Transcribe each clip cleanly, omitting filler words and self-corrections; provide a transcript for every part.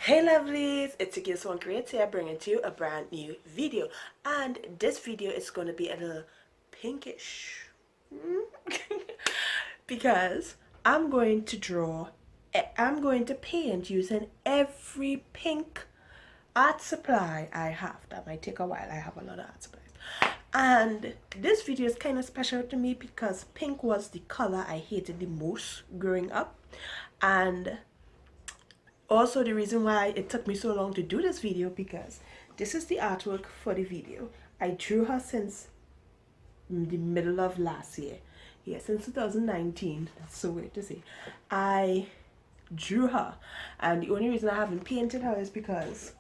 Hey lovelies, it's your one Creates here bringing to you a brand new video, and this video is going to be a little pinkish because I'm going to paint using every pink art supply I have. That might take a while. I have a lot of art supplies. And this video is kind of special to me because pink was the color I hated the most growing up. And also the reason why it took me so long to do this video, because this is the artwork for the video. I drew her since the middle of last year. Yeah, since 2019. That's so weird to say. I drew her, and the only reason I haven't painted her is because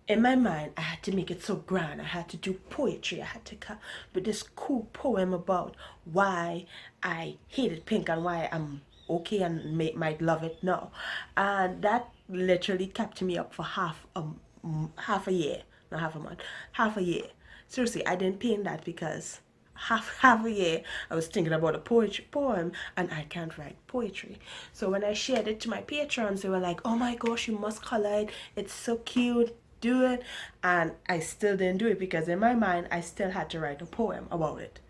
in my mind I had to make it so grand. I had to do poetry. I had to come with this cool poem about why I hated pink and why I'm okay and might love it now. And that literally kept me up for half a year, not half a month, half a year. Seriously, I didn't paint that because half a year I was thinking about a poetry poem, and I can't write poetry. So when I shared it to my patrons, they were like, oh my gosh, you must color it, it's so cute, do it. And I still didn't do it because in my mind I still had to write a poem about it.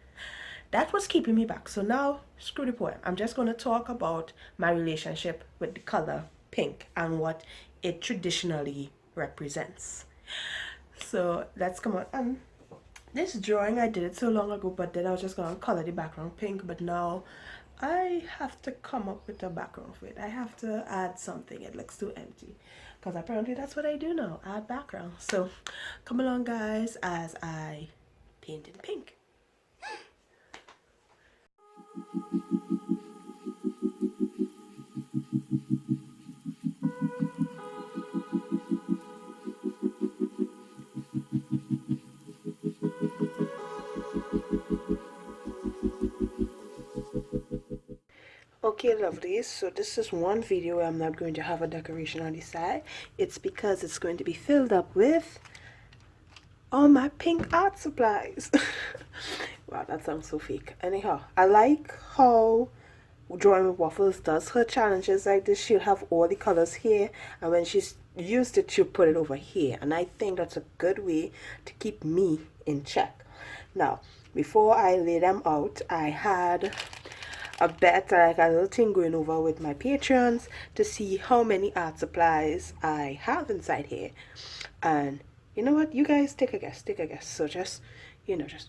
That was keeping me back. So now, screw the poem. I'm just going to talk about my relationship with the color pink and what it traditionally represents. So let's come on. This drawing, I did it so long ago, but then I was just going to color the background pink. But now I have to come up with a background for it. I have to add something. It looks too empty. Because apparently that's what I do now, add background. So come along, guys, as I paint in pink. Okay, lovely. So this is one video where I'm not going to have a decoration on the side. It's because it's going to be filled up with all my pink art supplies. Wow, that sounds so fake. Anyhow, I like how Drawing with Waffles does her challenges like this. She'll have all the colors here, and when she's used it, she'll put it over here. And I think that's a good way to keep me in check. Now, before I lay them out, I had a bet, like a little thing going over with my patrons to see how many art supplies I have inside here. And you know what, you guys take a guess, so just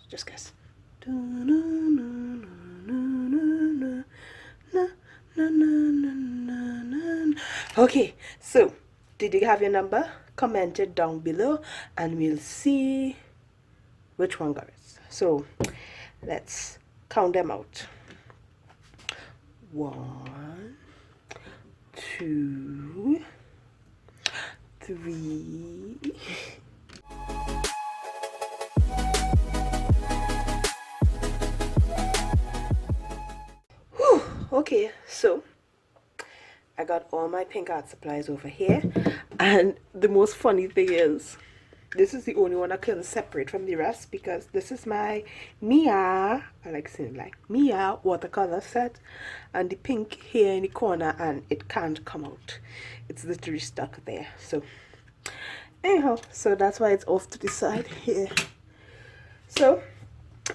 just guess. Okay, so did you have your number? Comment it down below and we'll see which one got it. So let's count them out. 1, 2, 3. Whew, okay, so I got all my pink art supplies over here, and the most funny thing is this is the only one I couldn't separate from the rest because this is my Mia, I like saying like Mia watercolor set, and the pink here in the corner, and it can't come out. It's literally stuck there. So anyhow, so that's why it's off to the side here. So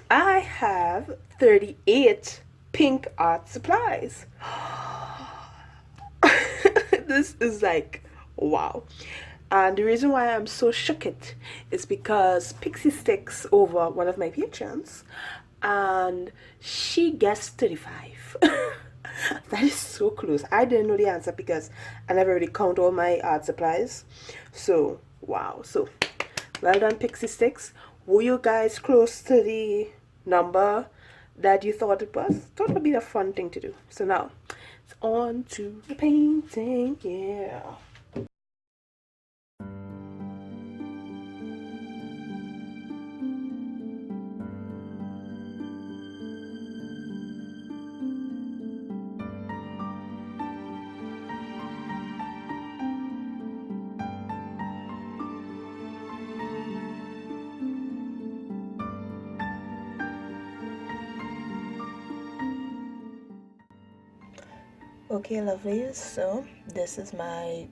I have 38 pink art supplies. This is like wow. And the reason why I'm so shook is because Pixie Sticks over one of my patrons, and she guessed 35. That is so close. I didn't know the answer because I never really count all my art supplies. So wow. So well done, Pixie Sticks. Were you guys close to the number that you thought it was? Thought it would be a fun thing to do. So now it's on to the painting. Yeah. Okay, lovely. So this is my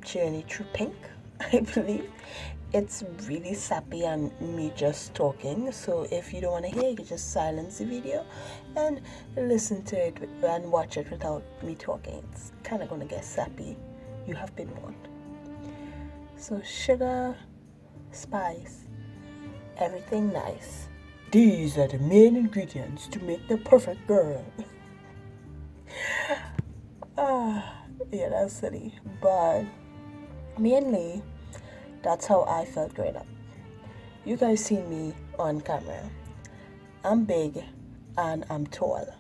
journey through pink, I believe. It's really sappy and me just talking, so if you don't want to hear, you can just silence the video and listen to it and watch it without me talking. It's kind of going to get sappy. You have been warned. So sugar, spice, everything nice. These are the main ingredients to make the perfect girl. Yeah, that's silly. But mainly, that's how I felt growing up. You guys seen me on camera. I'm big and I'm tall.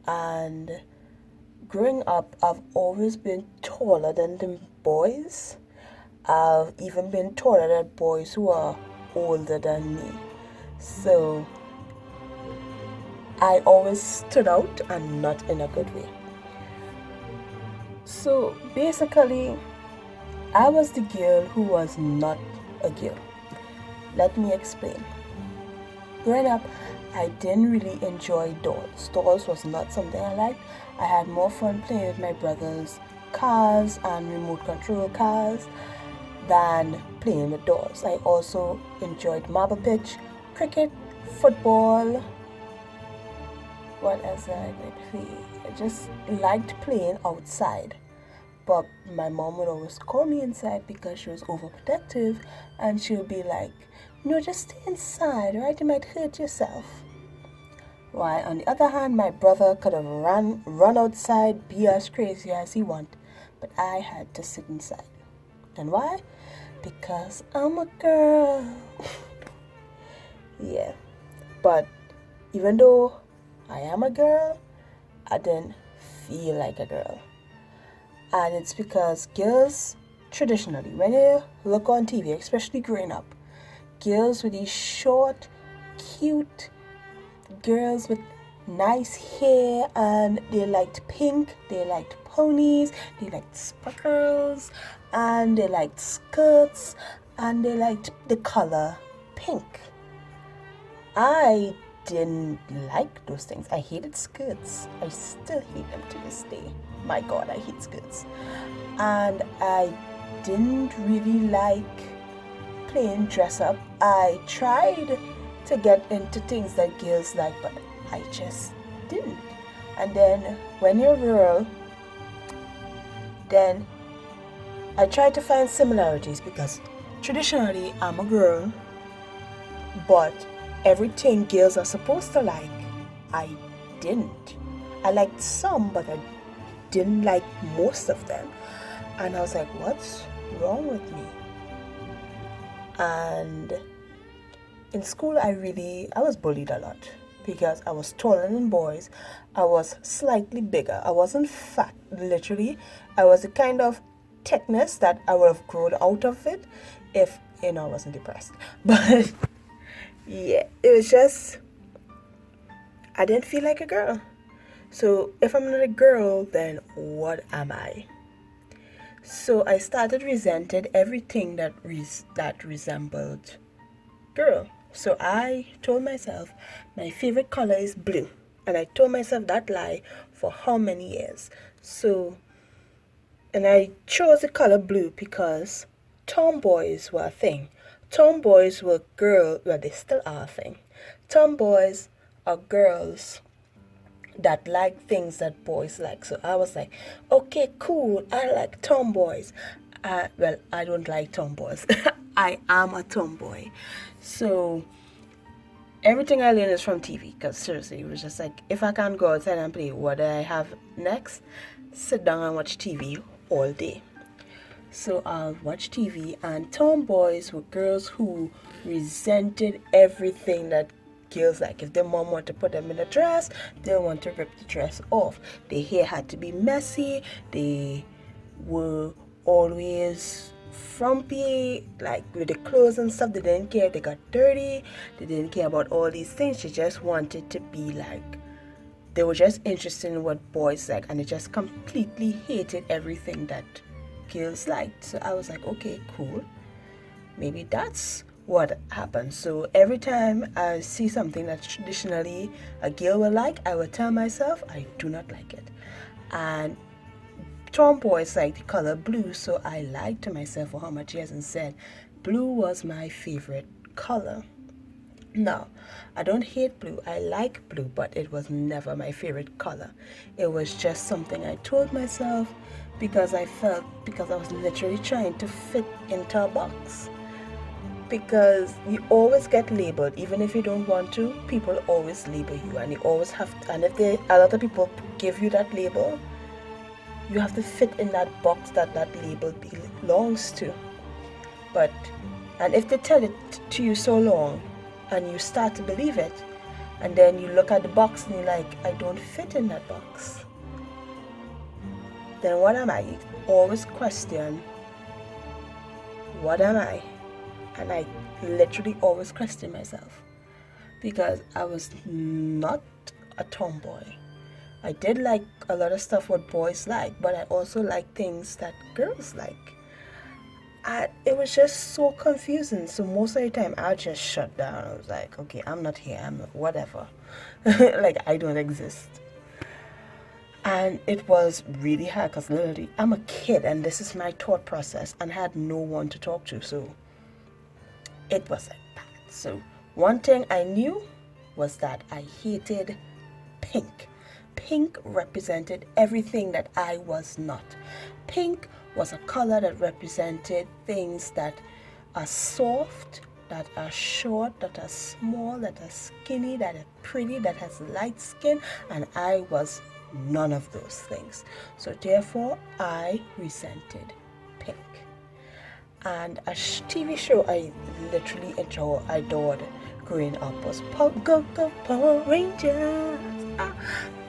And growing up, I've always been taller than the boys. I've even been taller than boys who are older than me. So I always stood out and not in a good way. So basically, I was the girl who was not a girl. Let me explain. Growing up, I didn't really enjoy dolls. Dolls was not something I liked. I had more fun playing with my brother's cars and remote control cars than playing with dolls. I also enjoyed marble pitch, cricket, football. What else did I play? I just liked playing outside. But my mom would always call me inside because she was overprotective, and she would be like, no, just stay inside, right? You might hurt yourself. Why, on the other hand, my brother could have run outside, be as crazy as he wanted, but I had to sit inside. And why? Because I'm a girl. Yeah. But even though I am a girl, I didn't feel like a girl. And it's because girls, traditionally, when you look on TV, especially growing up, girls with these short, cute, girls with nice hair, and they liked pink, they liked ponies, they liked sparkles, and they liked skirts, and they liked the color pink. I didn't like those things. I hated skirts. I still hate them to this day. My God, I hate skirts. And I didn't really like playing dress up. I tried to get into things that girls like, but I just didn't. And then when you're a girl, then I tried to find similarities because traditionally I'm a girl, but everything girls are supposed to like, I didn't. I liked some, but I didn't like most of them. And I was like, what's wrong with me? And in school, I was bullied a lot because I was taller than boys. I was slightly bigger. I wasn't fat, literally. I was the kind of thickness that I would have grown out of it if, I wasn't depressed. But yeah, it was just, I didn't feel like a girl. So if I'm not a girl, then what am I? So I started resenting everything that resembled girl. So I told myself my favorite color is blue. And I told myself that lie for how many years? And I chose the color blue because tomboys were a thing. Tomboys were they still are a thing. Tomboys are girls that like things that boys like. So I was like, okay, cool, I like tomboys. Well, I don't like tomboys. I am a tomboy. So everything I learned is from TV, because seriously, it was just like, if I can't go outside and play, what do I have next? Sit down and watch TV all day. So I'll watch TV, and tomboys were girls who resented everything that girls like. If their mom wanted to put them in a dress, they want to rip the dress off. Their hair had to be messy. They were always frumpy, like with the clothes and stuff. They didn't care if they got dirty. They didn't care about all these things. They just wanted to be like, they were just interested in what boys like, and they just completely hated everything that girls liked. So I was like, okay, cool, maybe that's what happened. So every time I see something that traditionally a girl will like, I will tell myself I do not like it. And tomboys like the color blue, so I lied to myself for how much years and said blue was my favorite color. No, I don't hate blue. I like blue, but it was never my favorite color. It was just something I told myself because I was literally trying to fit into a box. Because you always get labeled, even if you don't want to, people always label you, and you always have to, and if a lot of people give you that label, you have to fit in that box that label belongs to. And if they tell it to you so long and you start to believe it, and then you look at the box and you're like, I don't fit in that box, then what am I? You always question, what am I? And I literally always question myself, because I was not a tomboy. I did like a lot of stuff what boys like, but I also like things that girls like. It was just so confusing. So most of the time I just shut down. I was like, okay, I'm not here, I'm not, whatever. Like, I don't exist. And it was really hard because literally I'm a kid and this is my thought process, and I had no one to talk to, so it was like that. So one thing I knew was that I hated pink. Pink represented everything that I was not. Pink was a color that represented things that are soft, that are short, that are small, that are skinny, that are pretty, that has light skin, and I was none of those things. So therefore, I resented pink. And a TV show I literally adored growing up was Power Rangers.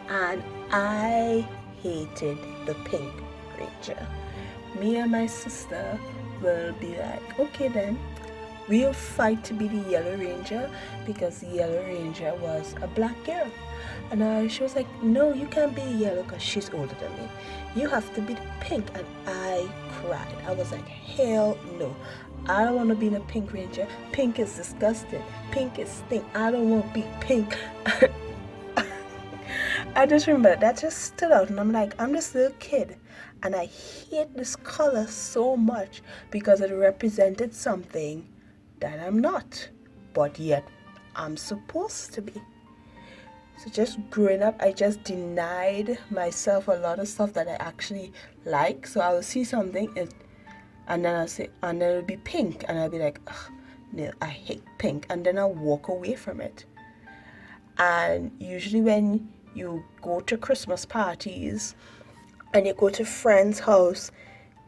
And I hated the Pink Ranger. Me and my sister will be like, okay then, we'll fight to be the Yellow Ranger, because the Yellow Ranger was a black girl. And she was like, no, you can't be yellow because she's older than me. You have to be the pink. And I cried. I was like, hell no. I don't want to be the Pink Ranger. Pink is disgusting. Pink is stink. I don't want to be pink. I just remember that just stood out, and I'm like, I'm this little kid and I hate this color so much because it represented something that I'm not, but yet I'm supposed to be. So just growing up, I just denied myself a lot of stuff that I actually like. So I will see something and then I'll say, and then it'll be pink, and I'll be like, no, I hate pink, and then I'll walk away from it. And usually when you go to Christmas parties and you go to friends' house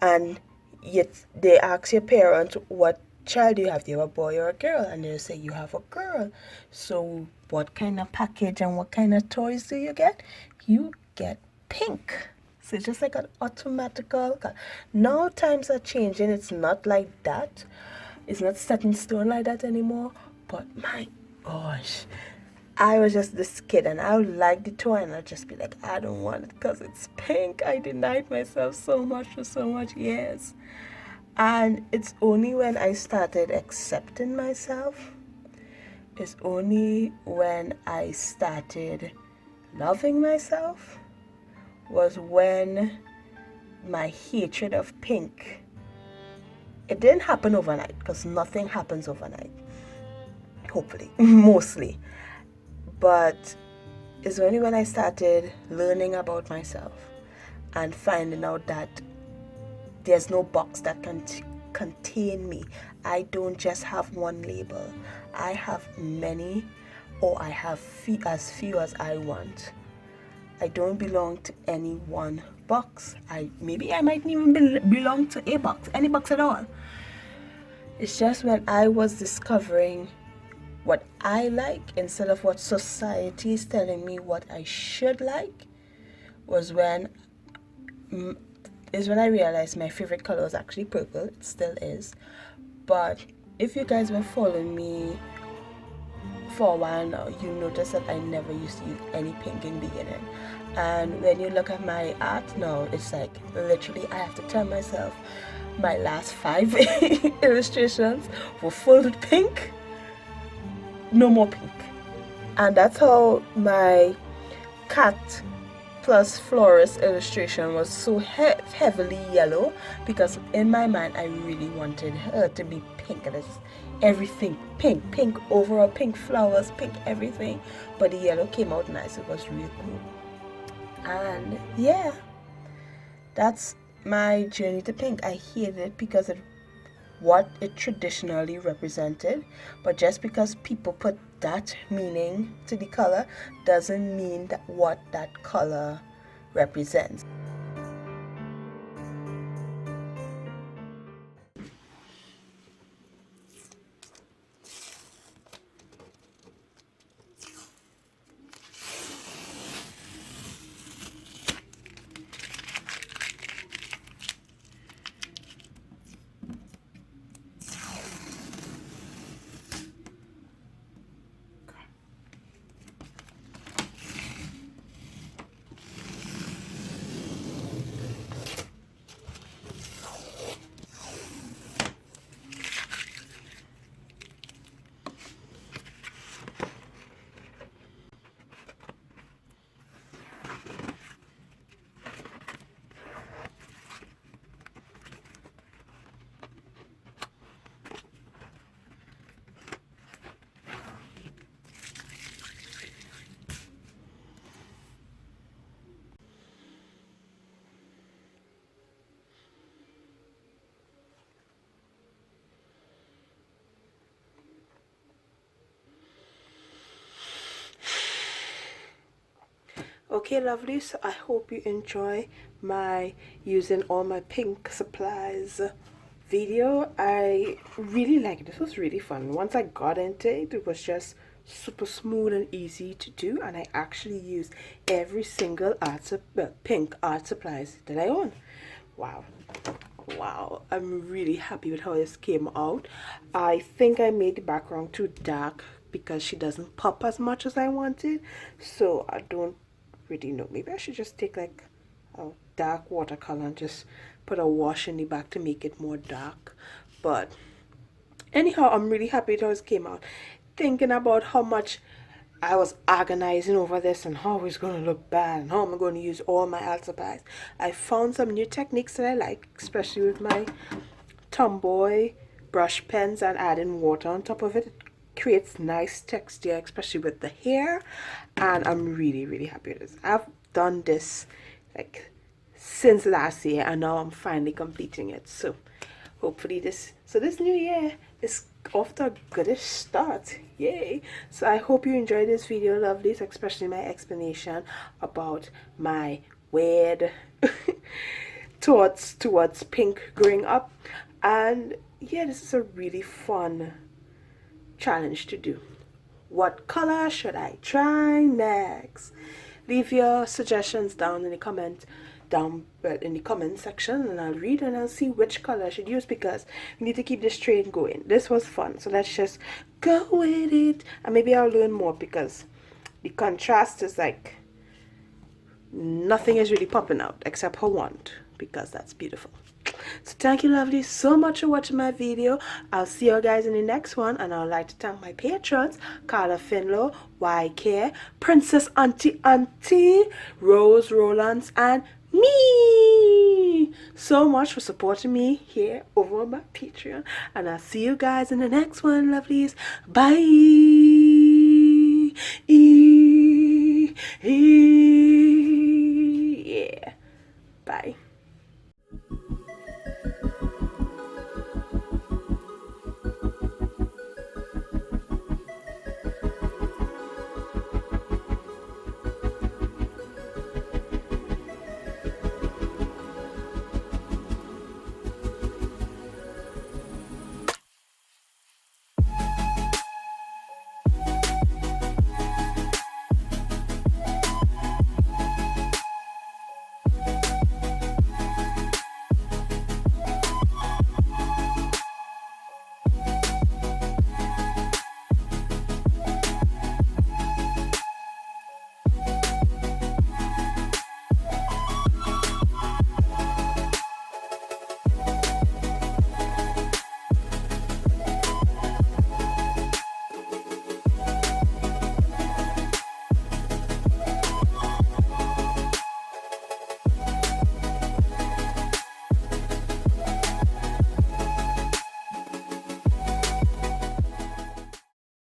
and they ask your parents, what child do you have? Do you have a boy or a girl? And they'll say, you have a girl. So what kind of package and what kind of toys do you get? You get pink. So it's just like an automatical. Now times are changing. It's not like that. It's not set in stone like that anymore. But my gosh, I was just this kid and I would like the toy and I'd just be like, I don't want it because it's pink. I denied myself so much for so much years. And it's only when I started accepting myself, it's only when I started loving myself, was when my hatred of pink, it didn't happen overnight, because nothing happens overnight, hopefully, mostly. But it's only when I started learning about myself and finding out that there's no box that can contain me. I don't just have one label. I have many, or I have as few as I want. I don't belong to any one box. Maybe I might even belong to a box, any box at all. It's just when I was discovering what I like instead of what society is telling me what I should like, was when I realized my favorite color was actually purple. It still is. But if you guys were following me for a while now, you notice that I never used to use any pink in the beginning. And when you look at my art now, it's like literally I have to tell myself my last 5 illustrations were full with pink. No more pink. And that's how my cat plus florist illustration was so heavily yellow, because in my mind I really wanted her to be pink, and it's everything pink overall, pink flowers, pink everything, but the yellow came out nice. It was really cool. And yeah, that's my journey to pink. I hated it because of what it traditionally represented, but just because people put that meaning to the color doesn't mean that what that color represents. Okay, lovely, so I hope you enjoy my using all my pink supplies video. I really like it. This was really fun. Once I got into it, it was just super smooth and easy to do, and I actually used every single pink art supplies that I own. Wow, I'm really happy with how this came out. I think I made the background too dark because she doesn't pop as much as I wanted, so I don't really know. Maybe I should just take like a dark watercolor and just put a wash in the back to make it more dark. But anyhow, I'm really happy with how it came out. Thinking about how much I was agonizing over this and how it's going to look bad and how I'm going to use all my art supplies, I found some new techniques that I like, especially with my Tomboy brush pens, and adding water on top of it. It creates nice texture, especially with the hair, and I'm really happy with this. I've done this like since last year, and now I'm finally completing it. So hopefully this new year is off to a goodish start. Yay! So I hope you enjoyed this video, lovelies, especially my explanation about my weird thoughts towards pink growing up. And yeah, this is a really fun challenge to do. What color should I try next? Leave your suggestions down in the comment section, and I'll read and I'll see which color I should use, because we need to keep this train going. This was fun, so let's just go with it, and maybe I'll learn more, because the contrast is like nothing is really popping out except her wand, because that's beautiful. So thank you, lovely, so much for watching my video. I'll see you guys in the next one, and I'd like to thank my patrons: Kaale Finlow, YK, Princess Auntie, Rose Rolands, and me so much for supporting me here over on my Patreon, and I'll see you guys in the next one, lovelies. Bye.